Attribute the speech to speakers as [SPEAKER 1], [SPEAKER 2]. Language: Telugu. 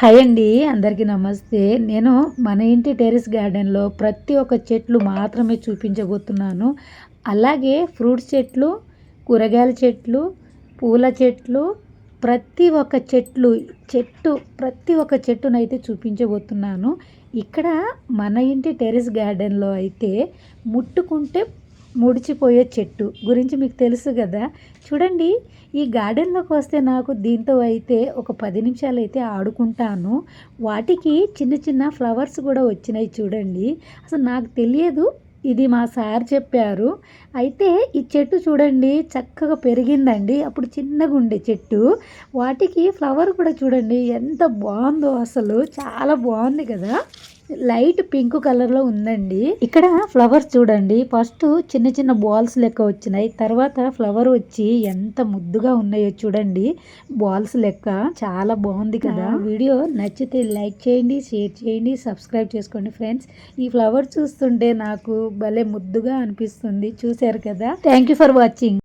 [SPEAKER 1] హాయ్ అండి, అందరికీ నమస్తే. నేను మన ఇంటి టెర్రస్ గార్డెన్లో ప్రతి ఒక్క చెట్లు మాత్రమే చూపించబోతున్నాను. అలాగే ఫ్రూట్స్ చెట్లు, కూరగాయల చెట్లు, పూల చెట్లు, ప్రతి ఒక్క ప్రతి ఒక్క చెట్టునైతే చూపించబోతున్నాను. ఇక్కడ మన ఇంటి టెర్రస్ గార్డెన్లో అయితే ముట్టుకుంటే ముడిచిపోయే చెట్టు గురించి మీకు తెలుసు కదా. చూడండి, ఈ గార్డెన్లోకి వస్తే నాకు దీంతో అయితే ఒక 10 నిమిషాలు అయితే ఆడుకుంటాను. వాటికి చిన్న చిన్న ఫ్లవర్స్ కూడా వచ్చినాయి చూడండి. అసలు నాకు తెలియదు, ఇది మా సార్ చెప్పారు. అయితే ఈ చెట్టు చూడండి చక్కగా పెరిగిందండి. అప్పుడు చిన్నగా ఉండే చెట్టు, వాటికి ఫ్లవర్ కూడా చూడండి ఎంత బాగుందో, అసలు చాలా బాగుంది కదా. లైట్ పింక్ కలర్లో ఉందండి. ఇక్కడ ఫ్లవర్స్ చూడండి, ఫస్ట్ చిన్న చిన్న బాల్స్ లెక్క వచ్చినాయి, తర్వాత ఫ్లవర్ వచ్చి ఎంత ముద్దుగా ఉన్నాయో చూడండి. బాల్స్ లెక్క చాలా బాగుంది కదా. వీడియో నచ్చితే లైక్ చేయండి, షేర్ చేయండి, సబ్స్క్రైబ్ చేసుకోండి ఫ్రెండ్స్. ఈ ఫ్లవర్ చూస్తుంటే నాకు భలే ముద్దుగా అనిపిస్తుంది. చూశారు కదా. Thank you for watching.